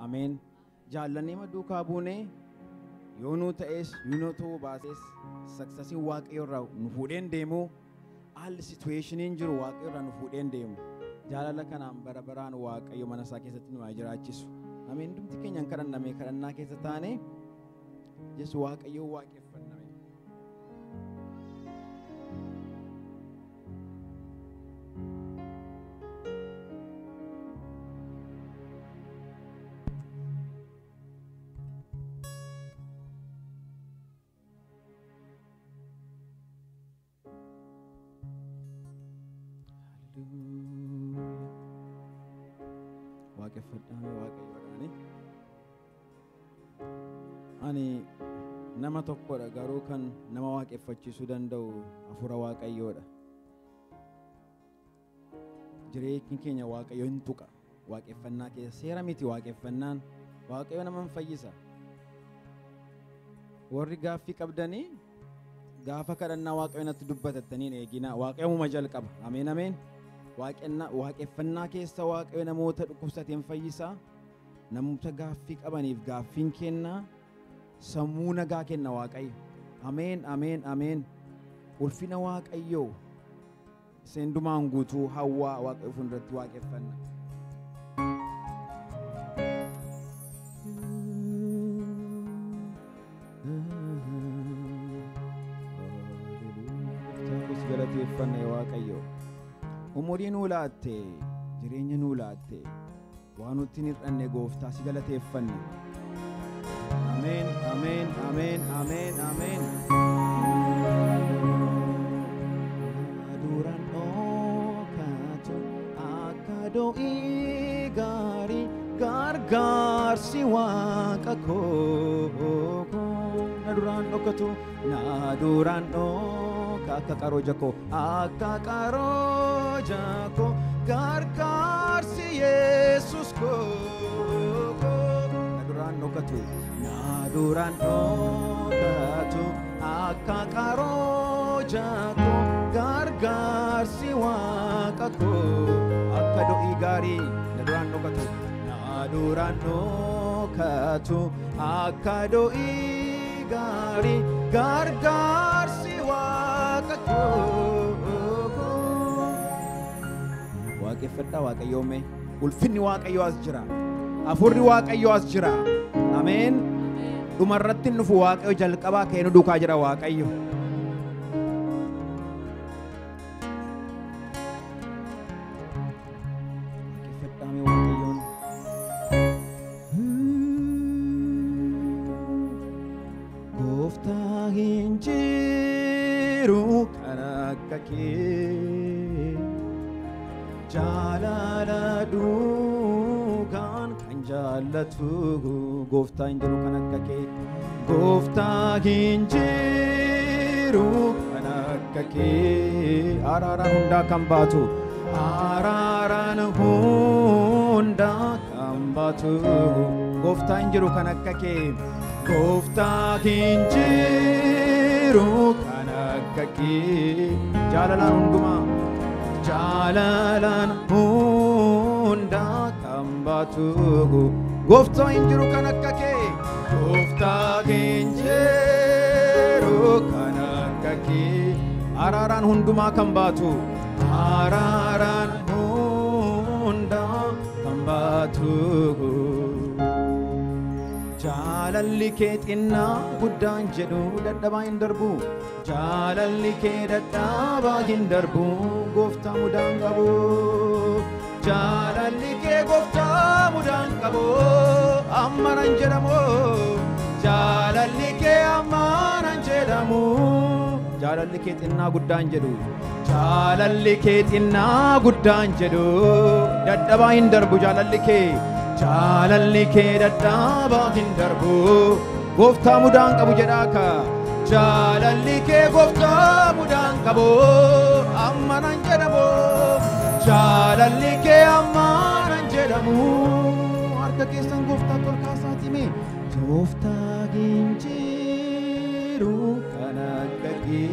Ameen. Jaallannee maduukaa buunee yoo nuu ta'es yoo nuu ta'uu baases saksasiin waaqayyo irraa nu fuudheen deemu haalli situationin jiru waaqayyo irraa nu fuudheen deemu jaalala kanaan bara baraan waaqayyo mana isaa keessatti nu haa jiraachisu. Ameen. Hundumti keenyan kadhannamee kadhannaa keessa taane Yesu waaqayyo waaqeffanname. waaqeffadhaame waaqayyoodhaani. Ani nama tokkodha garuu kan nama waaqeffachiisuu danda'u hafuura waaqayyoodha. Jireenyi keenya waaqayyo hin tuqa. Waaqeffannaa keessa seera miti waaqeffannaan waaqayyo nama hin fayyisa. Warri gaaffii qabdanii gaafa kadhannaa waaqayyo natti dubbatattaniin eegina waaqayyuma jalqaba. Ameen ameen. Waaqeffannaa keessa waaqayyo namoota dhukkubsateen fayyisa. Namoota gaaffii qabaniif gaaffiin kenna. Sammuu nagaa kenna waaqayyo. Ameen ameen ameen. Ulfina waaqayyoo seendumaan guutuu hawwaa waaqayyo fuulduratti waaqeffanna. Galateeffanna waaqayyo. Umurii nuu laatte, jireenya nuu laatte, waan nutti hin hir'anne gooftaa si galateeffanna. Ameen ameen ameen ameen ameen. Duraan dhookaatu akka do'ii gaarii gargaarsi waaqa koo. Na duraan dhookatu na duraan akka qarooja koo akka qarooja koo gargaarsi Yesus koo. Na duraan dhookatu akka qarooja koo gargaarsi waaqa koo akka do'ii gaarii. Na duraan dhookatu akka do'ii gaarii gargaarsi waaqa koo. Waaqeffadhaa waaqayyoome. Ulfinni waaqayyoo as jira. Hafuurri waaqayyoo as jira. Ameen. Dhumarratti nufu waaqayyo jalqabaa ka'ee nu duukaa jira waaqayyo. Waaqeffadhaame waaqayyoon. Gooftaa hin jiru kan akka kee. Jaalala dhugaan kan jaallatu gooftaa hin jiru kan akka kee. Gooftaa hin jiru kan akka kee. Araaraan hundaa kan baatu. Araaraan hundaa kan baatu. Gooftaa hin jiru kan akka kee. Gooftaa hin jiru kan akka kee. Jaalalaan hundumaa. Jaalalaan hundaa kan baatu. Gooftaa hin jiru kan akka kee. Gooftaa hin jiru kan akka kee. Araaraan hundumaa kan baatu. Araaraan hundaa kan baatu. Jaalalli kee xinnaa guddaan jedhu dadhabaa hin darbu. Jaalalli kee dadhabaa hin darbu. Gooftaa mudaan qabu. Jaalalli kee gooftaa mudaan qabu. Ammanan jedhamu. Jaalalli kee ammanan jedhamu. Jaalalli kee xinnaa guddaan jedhu. Jaalalli kee xinnaa guddaan jedhu. Dadhabaa hin darbu jaalalli kee. Jaalalli kee dadhabaa hin darbu. Gooftaa mudaan qabu jedhaaka. Jaalalli kee gooftaa mudaan qabu. Ammanan jedhamu. Jaalalli kee ammanan jedhamu. Harka keessan gooftaa ol kaasaati mee. Gooftaa hin jiru kan akka kee.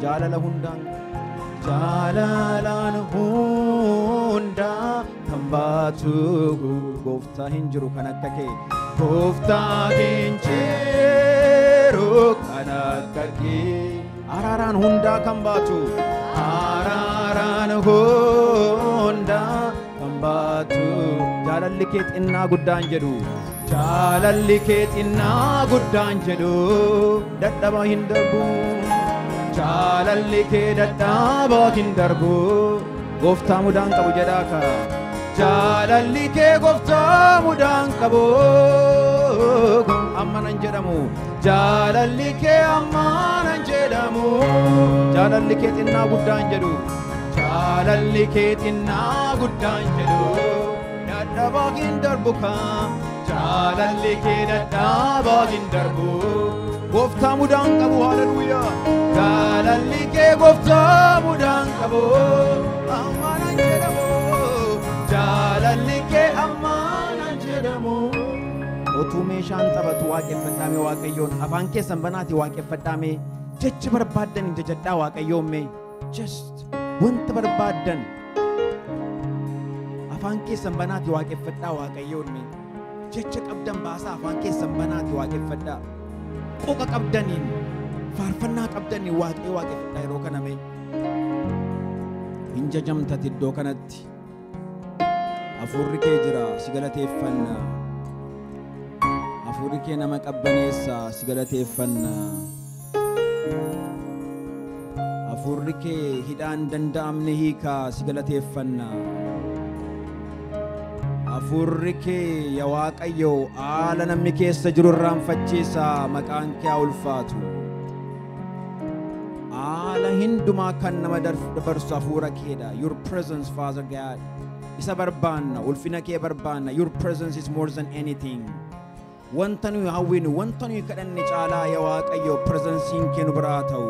Jaalala hundaan. Jaalalaan hundaa kan baatu gooftaa hin jiru kan akka kee gooftaa hin jiru kan akka kee araaraan hundaa kan baatu araaraan hundaa kan baatu jaalalli kee xinnaa guddaan jedhu jaalalli kee xinnaa guddaan jedhu dadhabaa hin darbu jaalalli kee dadhabaa hin darbu gooftaa mudaan qabu jedhaaka jaalalli kee gooftaa mudaan qabu ammanan jedhamu jaalalli kee ammanan jedhamu jaalalli kee xinnaa guddaan jedhu jaalalli kee xinnaa guddaan jedhu dadhabaa hin darbu kan jaalalli kee dadhabaa hin darbu gooftaa mudaan qabu haleluuyaa jaalalli kee gooftaa mudaan qabu ammanan jedhamu jaalalli kee ammanan jedhamu otuu meeshaan taphatu waaqeffadhaame waaqayyoon afaan keessan banaati waaqeffadhaame jecha barbaaddan hin jajadhaa waaqayyoomme just wanta barbaaddan afaan keessan banaati waaqeffadhaa waaqayyoonme jecha qabdan baasaa afaan keessan banaati waaqeffadhaa qoqa qabdaniin faarfannaa qabdaniin waaqayyo waaqeffadhaa yeroo kaname hin jajamtati iddoo kanatti hafuurri kee jira si galateeffanna hafuurri kee nama qabbaneessa si galateeffanna hafuurri kee hidhaan danda'amne hiikaa si galateeffanna hafuurri kee yaa waaqayyo haala namni keessa jiru irraanfachiisa maqaan kee ulfaatu haala hundumaa kan nama dabarsu hafuura keedha your presence Father God isa barbaanna ulfina kee barbaanna your presence is more than anything wanta nuyi hawwinu wanta nuyi kadhanne caalaa yaa waaqayyo presensiin kee nu biraa ta'u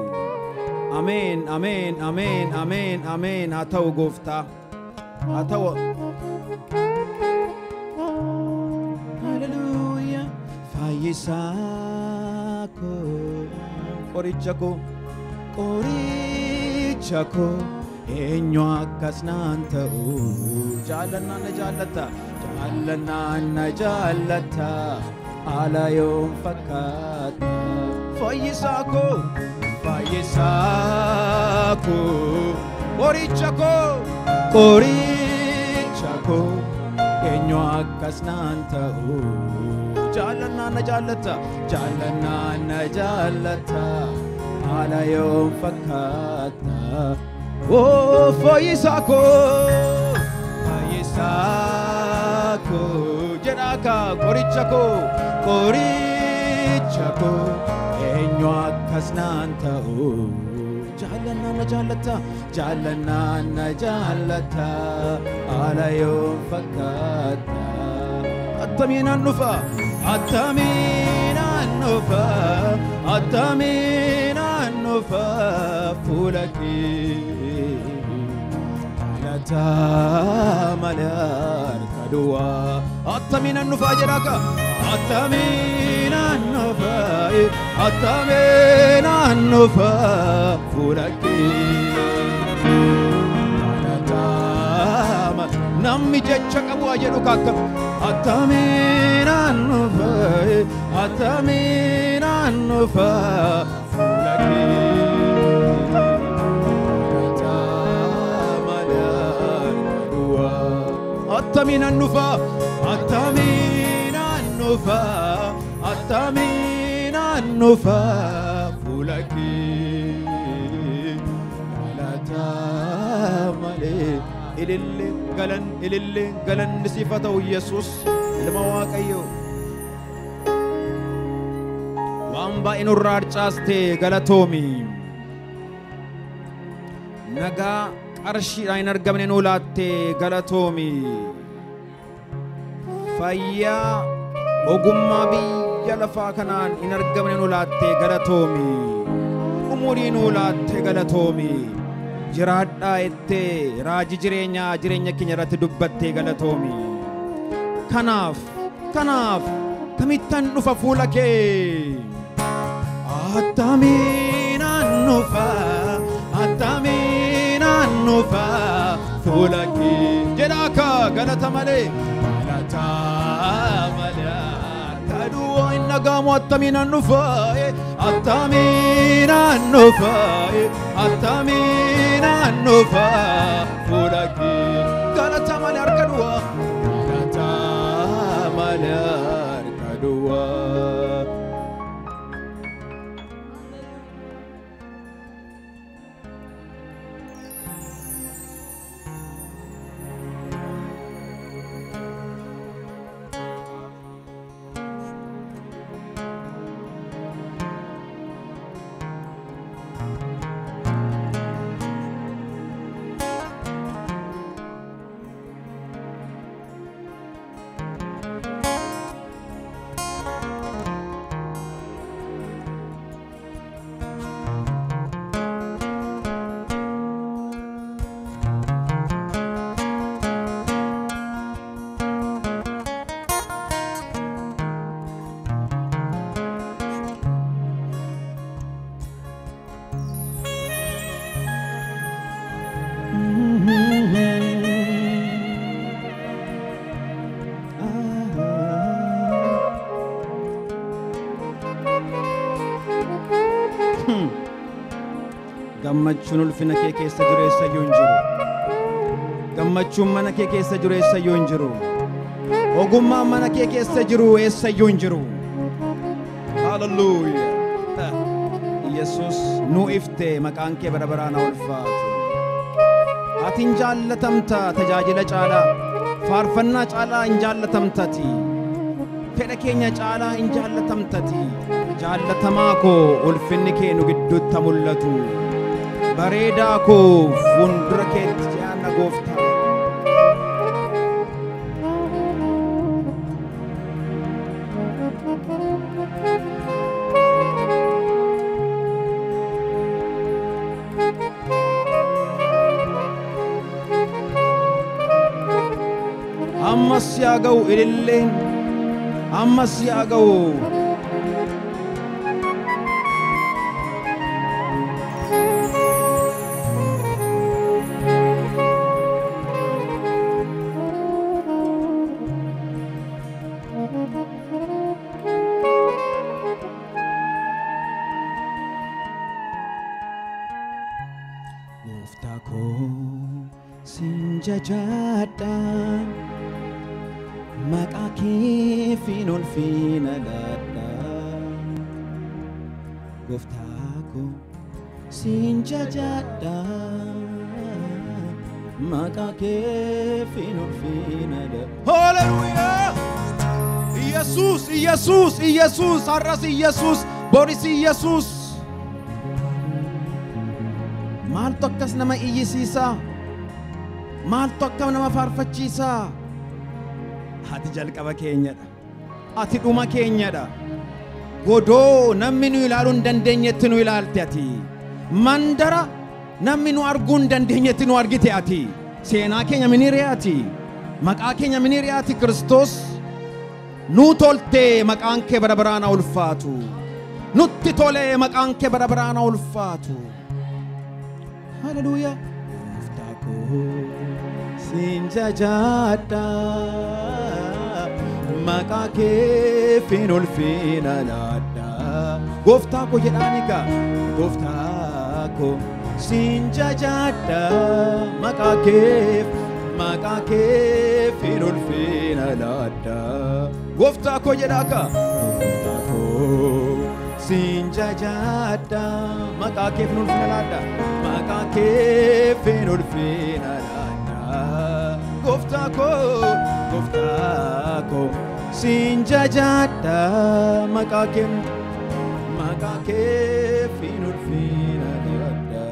ameen ameen ameen ameen ameen haa ta'u gooftaa haa ta'u haleluuyaa fayyisaa koo qoricha koo eenyu akkas naan ta'u jaallannaan na jaallata jaallannaan na jaallata haala yoon fakkaata fayyisaa koo qoricha koo eenyu akkas naan ta'u jaallannaan na jaallata jaallannaan na jaallata haala yoon fakkaata oh fayyisaa koo jedhaaka qoricha koo eenyu akkas naan ta'u jaallannaan na jaallata jaallannaan na jaallata haala yoon fakkaata attamiinaan dhufa attamiinaan dhufa fuula kee galata malar kadua attamiinaan dhufa jedhaaka attamiinaan dhufa fuula kee namni jecha qabu jedhu kaakka attamiinaan dhufa fuula kee attamiinaan dhufa fuula kee galata malee ilillee galanni siif haa ta'u Yesuus ilma Waaqayyoo waan baay'ee nurraa harcaastee galatoomi nagaa qarshiidhaan hin argamne nuu laattee galatoomi fayyaa ogummaa biyya lafaa kanaan hin argamne nuu laattee galatoomi umurii nuu laattee galatoomi jiraadhaa ettee raajii jireenya keenya irratti dubbattee galatoomi kanaaf kamittan dhufa fuula kee attamiinaan dhufa fuula kee jedhaa ka galata male kadu inna gamu attamina nufae fulaki galata male arkadua galata male arkadua gammachuun ulfina kee keessa jiru eessayyuu hin jiru gammachuun mana kee keessa jiru eessayyuu hin jiru ogummaan mana kee keessa jiru eessayyuu hin jiru hallelujah Yesus nu ifte maqaan kee bara baraan ulfaatu atin jaallatamta tajaajila caalaa faarfannaa caalaa hin jaallatamtati fedha keenya caalaa hin jaallatamtati jaallatamaa koo ulfinni kee nu gidduutti mul'atu bareedaa koo fuuldura keetti jaanna gooftaa ammas yaa ga'u ililleen ammas yaa ga'u gooftaa koo sin jajadha maqaa keetiin ulfina laadha gooftaa koo sin jajadha maqaa keetiin ulfina laadha hallelujah Yesus Yesus Yesus har'as Yesus boris Yesus maaltu akkas nama iyyisiisa maaltu akka nama faarfachiisa ati jalqaba keenyadha ati dhuma keenyadha godoo namni nu ilaaluu hin dandeenyetti nu ilaalte ati mandara namni nu arguu hin dandeenyetti nu argite ati seenaa keenya miniree ati maqaa keenya miniree ati Kiristoos nu tolte maqaan kee bara baraan ulfaatu nutti tole maqaan kee bara baraan ulfaatu hallelujah gooftaa koo sin jajadha maqaa keetiin ulfina laadha gooftaa koo jedhaani ka gooftaa koo sin jajadha maqaa keetiin ulfina laadha gooftaa koo jedhaa ka gooftaa koo sin jajadha maqaa keetiin ulfina laadha maqaa keetiin ulfina laadha gooftaa koo sin jajadha maqaa keetiin ulfina laadha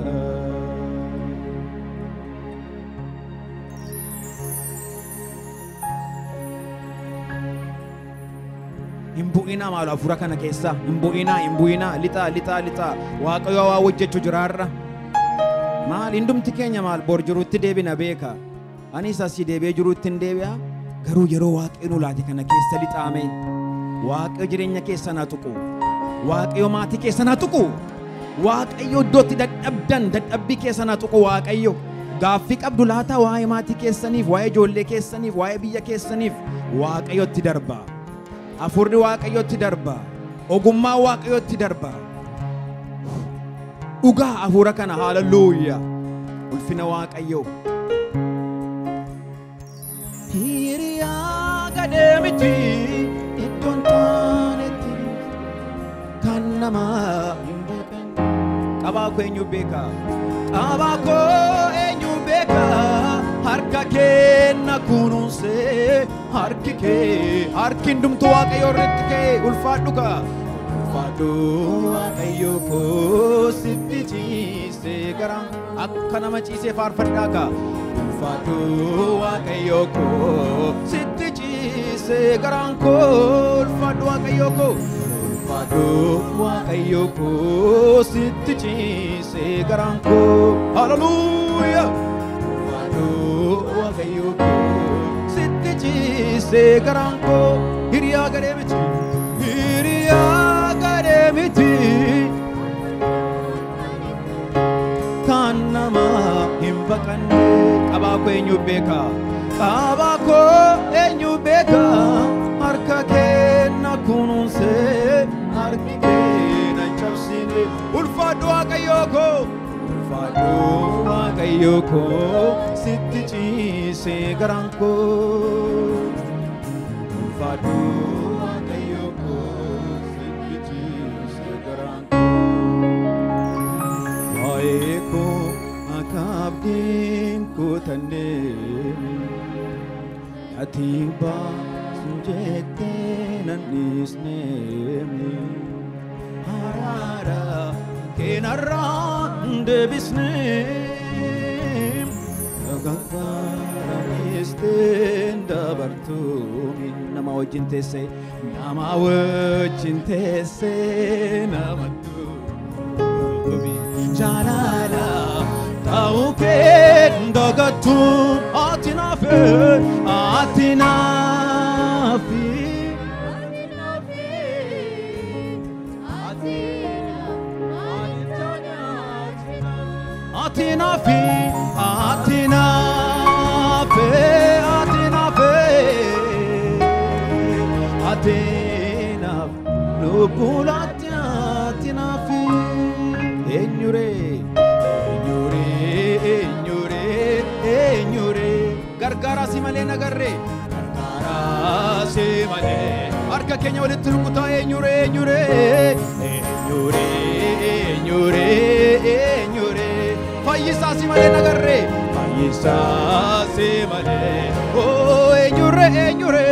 hin bu'inaa maalu afura kana keessa hin bu'inaa lixaa waaqayyo waa hojjechuu jiraarra maal hindumti keenya maal bor jiruutti deebina beeka anis asii deebi'ee jiruutti hin deebi'a garuu yeroo waaqayyo laate kana keessa lixaame waaqayyo jireenya keessa na tuqu waaqayyo maatii keessa na tuqu waaqayyo iddootti dadhabdan dadhabbii keessa na tuqu waaqayyo gaaffii qabdu laata waa'ee maatii keessaniif waa'ee ijoollee keessaniif waa'ee biyya keessaniif Waaqayyotti darba hafuurri Waaqayyotti darba ogummaa Waaqayyotti darba dhugaa hafuura kana haleluuyaa ulfina Waaqayyoo hiriyaa gadee miti iddoon taanetti kan namaa hin beekan qabaa koo eenyu beeka qabaa koo eenyu beeka harka keenna kunuunsee harki kee harki hundumtu Waaqayyo irratti kee ulfaadhu ka ulfaadhu Waaqayyo koo sitti ciisee garaan akka nama ciisee faarfadhaa ka ulfaadhu Waaqayyo koo sitti ciisee garaan koo ulfaadhu Waaqayyo koo ulfaadhu Waaqayyo koo sitti ciisee garaan koo haleluuyaa ulfaadhu Waaqayyo koo sitti ciisee garaan koo hiriyaa gadee miti kan nama hin baqanne qabaa koo eenyu beeka qabaa koo eenyu beeka harka keenna kunuunsee harki keenna cabsine ulfaadhu Waaqayyo koo ulfaadhu Waaqayyo koo sitti ciisee garaan koo ulfaadhu Waaqayyo koo sitti ciisee garaan koo waa'ee koo akka abdiin kutannee ati baasu jettee nan dhiisnee araara keenarraa deebisnee gaggaara dhiisteen dabartuu nama wajjin teessee namattuu jaalala ta'uu kee dagattu ati naafi lubbulaatti ati naafi eenyure gargaara si malee nagarre gargaara si malee harka keenya walitti rukutaa eenyure fayyisaa si malee nagarre fayyisaa si malee oh eenyure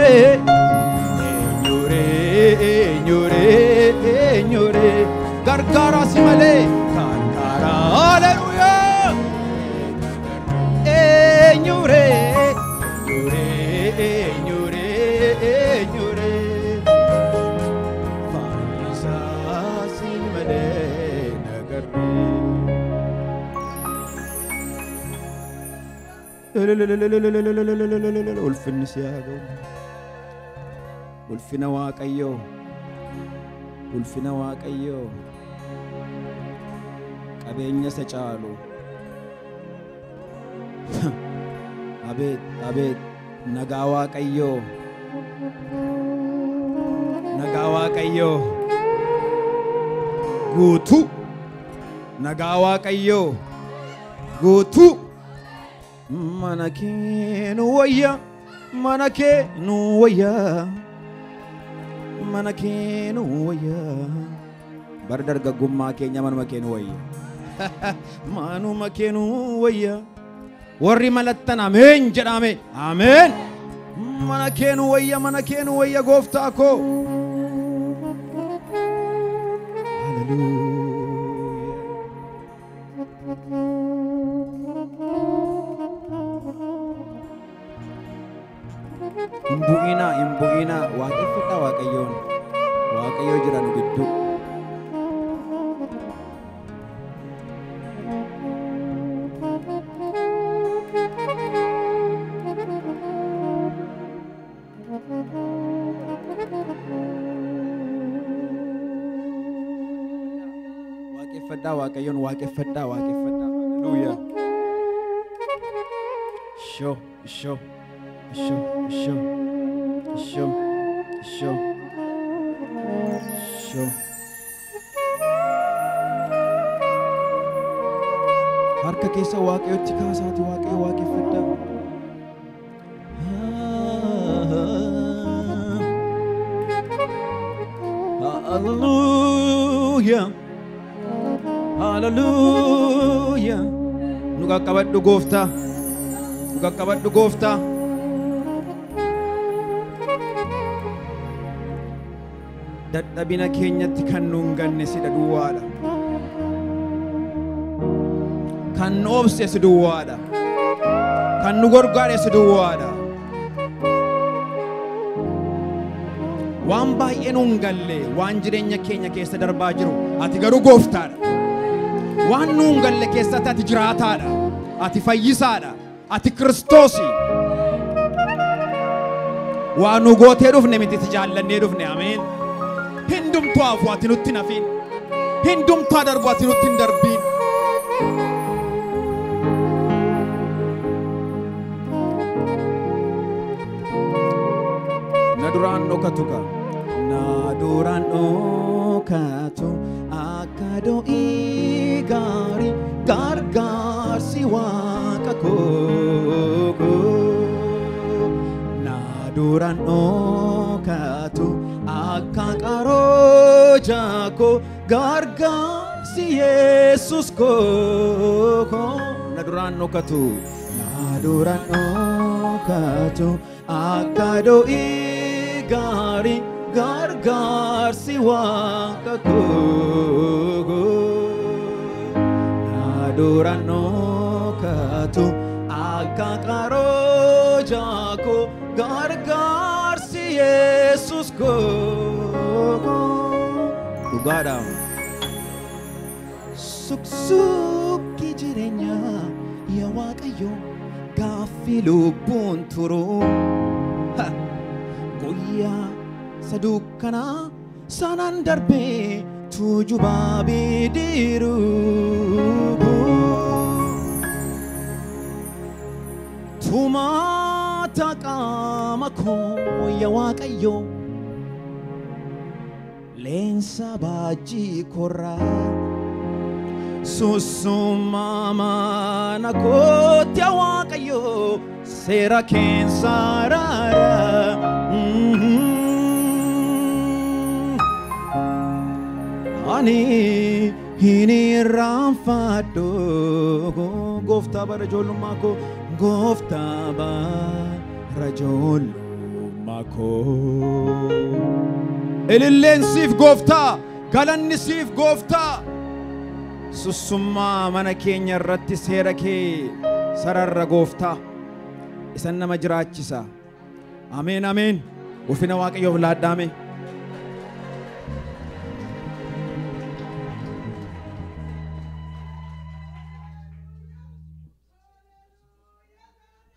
gargaara si malee gargaara haleluuyaa eenyure fayyisaa si malee nagarre ulfinni si haa ga'u ulfina Waaqayyoo qabeenya isa caalu abeet nagaa Waaqayyoo guutuu nagaa Waaqayyoo guutuu mana kee nu wayya bar dargaggummaa keenya manuma kee nu wayya manuma kee nu wayya warri malattan ameen jedhame ameen mana kee nu wayya gooftaa koo hin bu'ina waaqeffadhaa Waaqayyoo jira nu gidduu waaqeffadhaa Waaqayyoon waaqeffadhaa haleluuyaa show, show, show, show, show, show, show. Harka keessa waaqayyotti kaasaati waaqayyo waaqeffadha. Hallelujah, hallelujah. Nu qaqqabadhu gooftaa, nu qaqqabadhu gooftaa. Dadhabina keenyatti kan nu hin ganne sidha duwwaadha. Kan nu obse si duwwaadha. Kan nu gargaare si duwwaadha. Waan baay'ee nu hin galle, waan jireenya keenya keessa darbaa jiru, ati garuu gooftaadha. Waan nu hin galle keessatti ati jiraataadha. Ati fayyisaadha. Ati Kiristoosi. Waan nu gootee dhufne miti si jaallannee dhufne. Ameen. Hindumtuu hafu ati nutti nafin. Hindumtuu darbu ati nutti hin darbiin. Duraan dhokatuka na duraan dhokatu akka do'ii gaarii gargaarsi waaqa koo na duraan dhokatu akka qaroo jaako gargaarsi Yesus koo na duraan dhokatu akka do'ii gari gargaarsi waaqa koo na duraan dhokatu akka qaroo jaako gargaarsi Yesus koo dhugaadha. Suksukki jireenya yaa Waaqayyo gaaffii lubbuun turu. Guyyaa sadukkana sanaan darbee tuujubaa bidiru. Tumaata qaama koo yaa Waaqayyo leensa baajii korraa susummaa mana kootti yaa Waaqayyo seera keessa raara. Ani hin irraanfadhu gooftaa bara ijoollummaa koo gooftaa bara ijoollummaa koo. Ililleen siif gooftaa, galanni siif gooftaa. Susummaa mana keenya irratti seera kee sararra gooftaa. Isan nama jiraachisa. Ameen ameen. Ulfina Waaqayyoof laaddaame.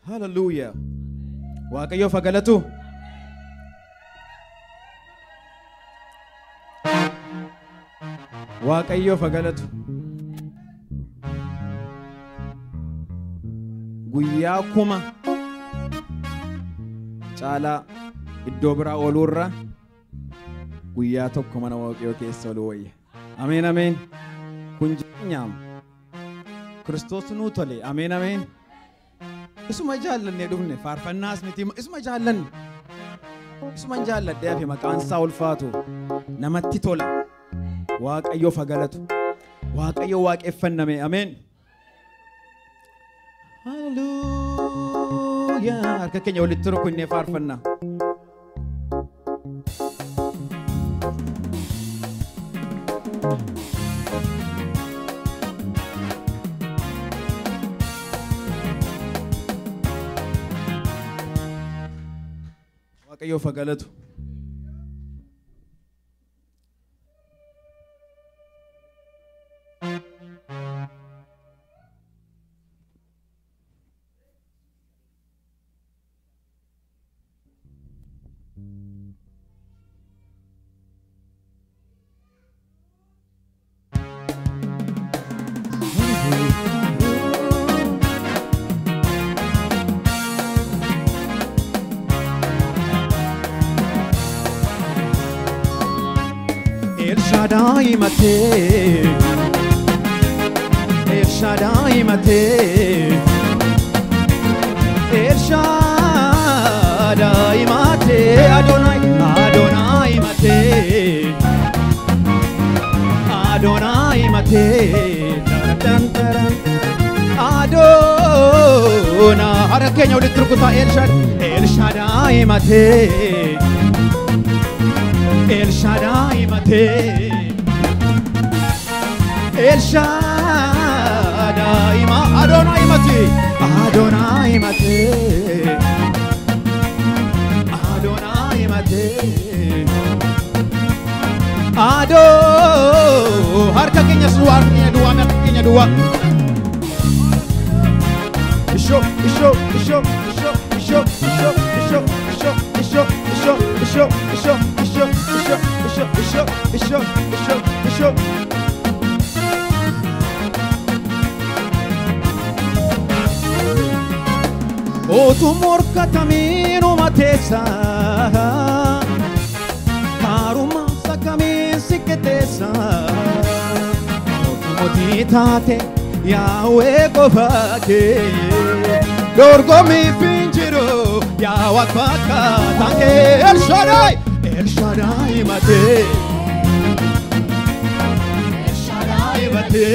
Hallelujah. Waaqayyoof galatu. Waaqayyoof galatu. Guyyaa kuma caalaa iddoo biraa oolurra guyyaa tokko mana Waaqayyoo keessa ooluu wayya. Ameen ameen. Kun jireenyaam Kiristoos nuu tole. Ameen ameen. Isuma jaallanne dhufne faarfannaas miti isuma jaallanne. Isuma jaalladhee hafe maqaan isaa ulfaatu namatti tola. Waaqayyoof galatu. Waaqayyoo waaqeffanname. Ameen. Hallelujah. Harka keenya walitti rukunnee faarfanna. Waaqayyoof galatu. Shaddai mate El Shaddai mate El Shaddai mate Adonai Adonai mate Adonai mate dan dan Adonai harakenya ulit rukuta El Shaddai mate El Shaddai mate El Shaddai ma Adonai mate Adonai mate Adonai mate Ado harka kenya suar kenya dua Isho isho isho isho isho isho isho isho isho isho isho isho isho isho isho isho isho isho O tu morka tamino matesa Karuma sakamin siketesa O tu motitate Yahweh kofake Dorgo mi finjiro Yahweh kwakatake El Shaddai mate El Shaddai mate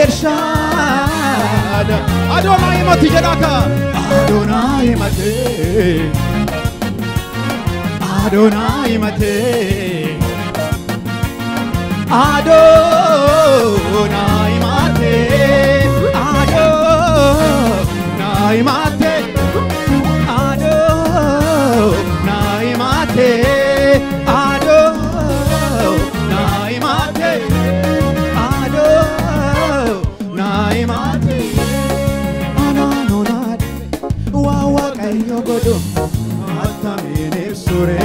El Shaddai Adonai mate jedaka Adonai mate Adonai mate Adonai mate Adonai mate Adonai mate Adonai mate Adonai mate Ananonad wawa kayo godo atamine sure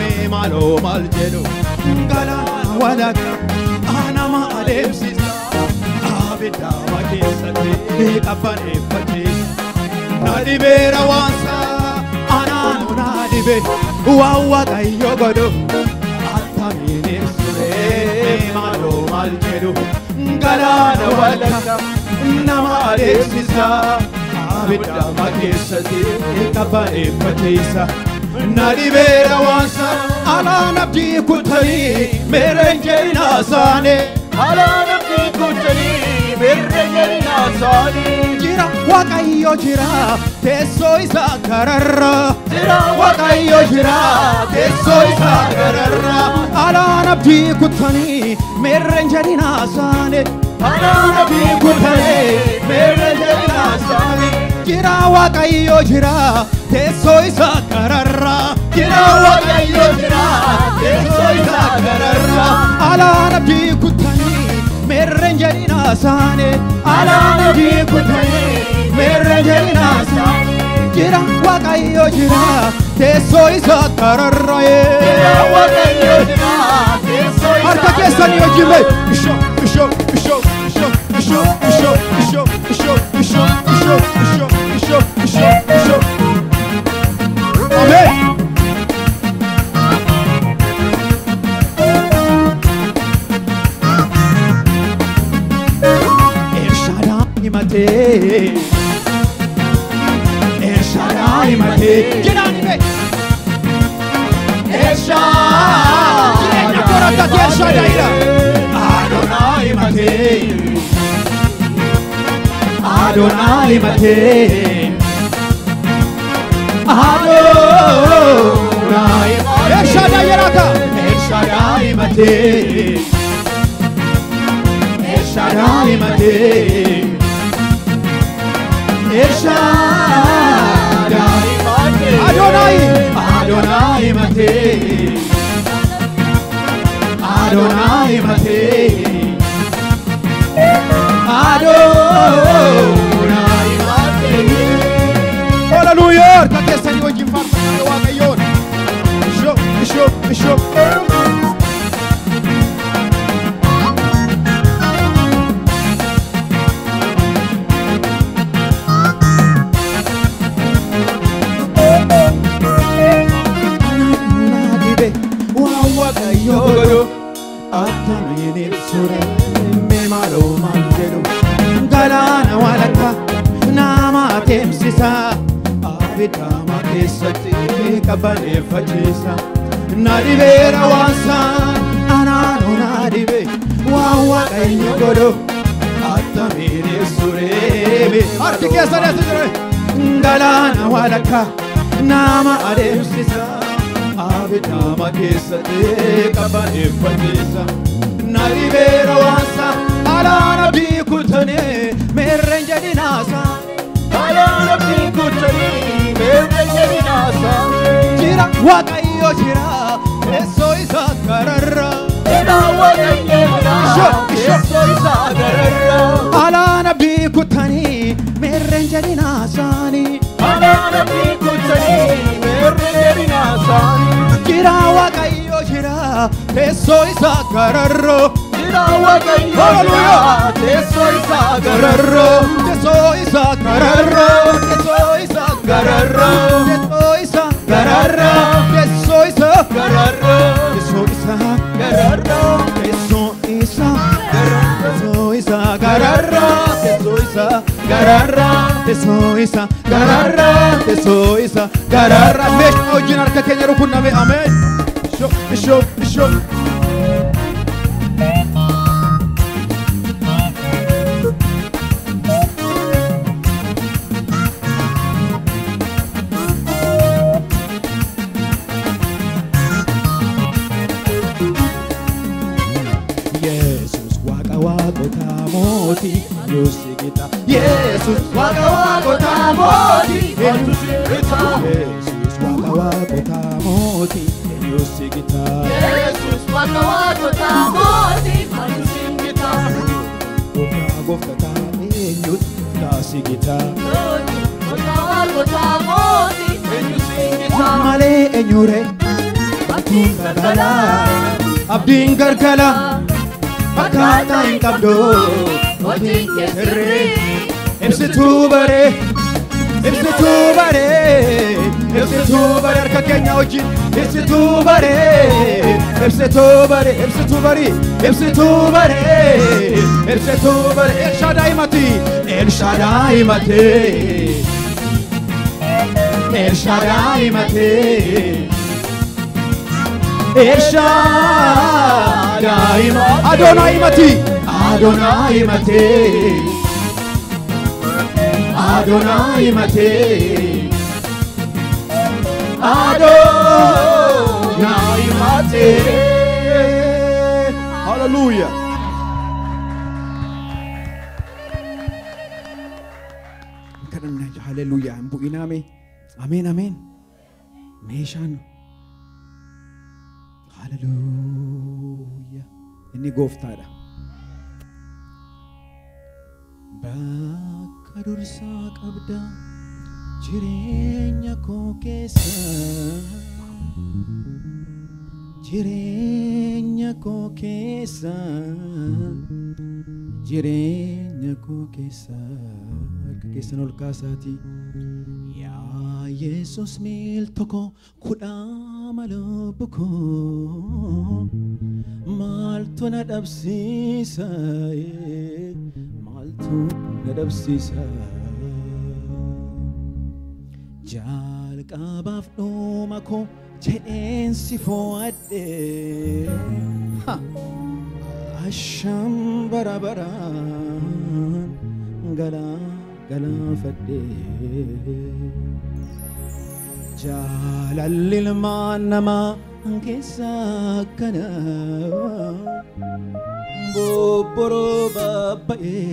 me malo maljedo gala walaka anama ademsisa abida wakesate kapane pati nadibera wansa anano nadibe wawa kayo godo atamine sure malo maljedo gala walaka nama ademsisa abida wakesate kapane patisa Nadibera wansa ala nabdi kutari merenjena sane ala nabdi kutari merenjena sane jira wakayo jira teso isa kararra jira wakayo jira teso isa kararra ala nabdi kutari merenjena sane ala nabdi kutari merenjena sane jira wakayo jira teso isa kararra jira wakayo jira teso isa kararra ala nabdi kutani merenjena sane ala nabdi kutani merenjena sane jira wakayo jira teso isa kararra jira wakayo jira teso isa harka kesani ojime isho isho isho isho isho isho isho isho isho isho isho isho isho isho Amen. El Shaddai mate El Shaddai mate Girani El Shaddai El Shaddai Adonai mate Adonai mate Adonai El Shaddai Yeraka El Shaddai mate El Shaddai mate El Shaddai mate Adonai Adonai mate Adonai mate Adonai mate Hallelujah kakesani wajin farsa wakayon Isho isho attamiin ibsure mee maaloo maal jedhu galaana walakka nama teemsisa abidama keessatti qabaneeffachiisa na dhibeera waasaan anaanu na dhibe waan waaqayyo godhu attamiin ibsure harki keessa deetu jire galaana walakka nama adeemsisa abidama keessatti qabaneeffachiisa na dhibeera waasaan alaana biikutane meerreen jedhinaasa alaana biikutane meerreen jedhinaasa jira waaqayyo jira teessoo isaa gararra jira waaqayyo jira teessoo isaa gararra alaana biikutane meerreen jedhinaasaani alaana biikutane meerreen jedhinaasaani jira waaqayyo jira teessoo isaa gararra Hallelujah. Teso isa gararro, teso isa gararro, teso isa gararro, teso isa gararro, teso isa gararro, teso isa gararro, teso isa gararro, teso isa gararro, teso isa gararro, teso isa gararro. Mesh ojinar ka kenya rukuname amen. Show. Jesus waka tamoti Jesus waka tamoti Yosigita Jesus waka tamoti Yosigita Gofta ta enyut tasigita waka tamoti Yosigita male enyure abdin gargala akata inkabdo wajin kesre Ibsitu bare arka kenya wajin ibsitu bare El Shaddai mati El Shaddai Adonai mati Hallelujah. Hallelujah. Buiname. Amen. Meshan. Hallelujah. Inni gooftaadha. Bakka dursaa qabda jireenya koo keessa harka keessan ol kaasaati yaa Yesus miil tokko kudhaama lubbu koo maaltu na dhabsiisa jalqabaaf dhuma koo jedheen si fo'adhe asham barabaraan galaafadhe jaalalli ilmaan namaa keessa akkana bobboroo babba'ee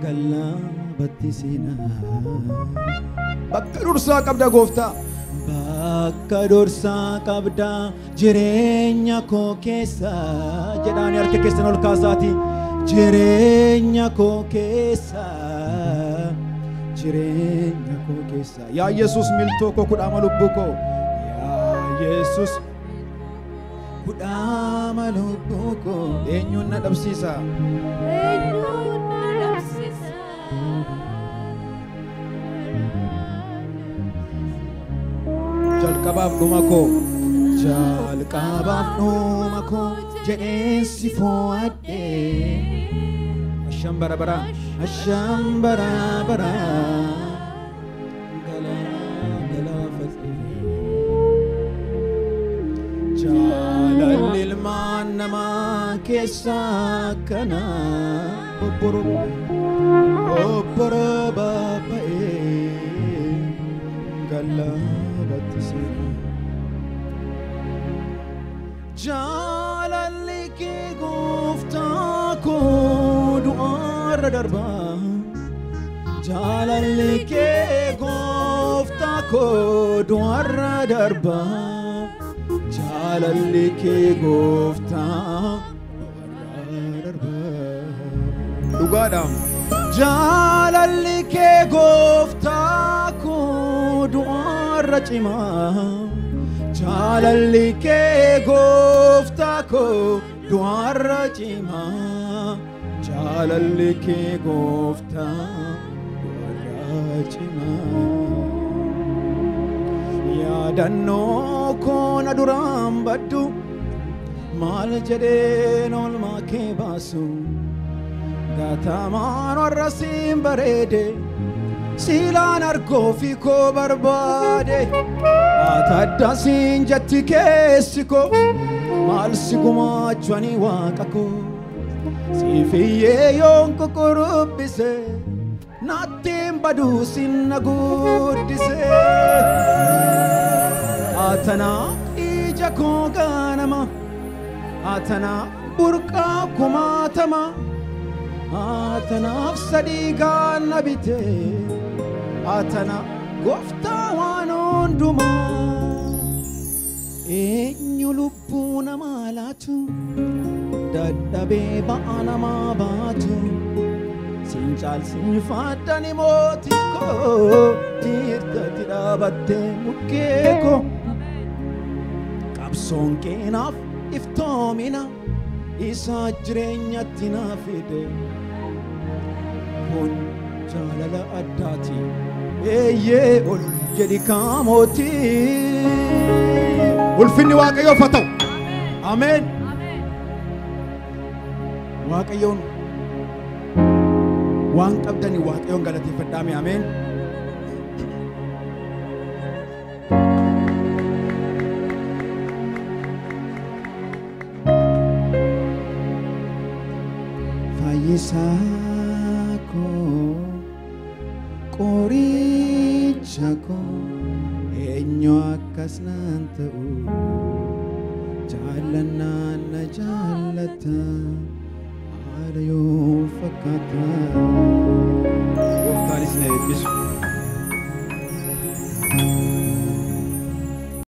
gallaabatti seenaa bakka dursaa qabda gooftaa bakka dursaa qabda jireenya koo keessa jedhaani harka keessan ol kaasaati jireenya koo keessa yaa Yesus miltoo koo kudhaama lubbuu koo yaa Yesus kudhaama lubbuu koo eenyuun na dhabsiisa jalqabaaf dhuma koo jalqabaaf dhuma koo jedheen si fo'adhe asham bara bara galaafadhe jaalalli ilmaan namaa keessaa kana obboro baaba'ee galaafadhe jaalalli kee gooftaa koo du'aarra darba jaalalli kee gooftaa koo du'aarra darba jaalalli kee gooftaa du'aarra darba dhugaadhaan jaalalli kee gooftaa koo du'aarra cimaa jaalalli kee gooftaa koo du'aarra cimaa jaalalli kee gooftaa du'aarra cimaa yaadannoo koo na duraan baddu maal jedheen oolmaa kee baasu gatamaan warra siin bareede siilaan argoo fi koo barbaade atadda siin jetti keessi koo maal si gumaachwani waaqa koo siifiyyee yoon kukurubbise nattiin baduu sinna guddise atanaaf ija koo gaanama atanaaf burqaa kumaatama atanaaf sadii gaanna bite atana gooftaa waan hundumaa eenyu lubbuu namaa laatu dadhabee ba'a namaa baatu siin caalsiin faaddani mootii koo dhiirtatti dhaabattee bukkee koo qabsoon keenaaf iftoomina isaa jireenyatti naa fide kun jaalala addaati eeyyee ol jedhi kaamootii ulfinni waaqayyoof haa ta'u ameen waaqayyoon waan qabdani waaqayyoon galateeffadhaame ameen fayyisaa koo qoricha koo eenyu akkas naan ta'u jaallannaan na jaallata haadha yoo fakkaata gooftaanis na eebbisu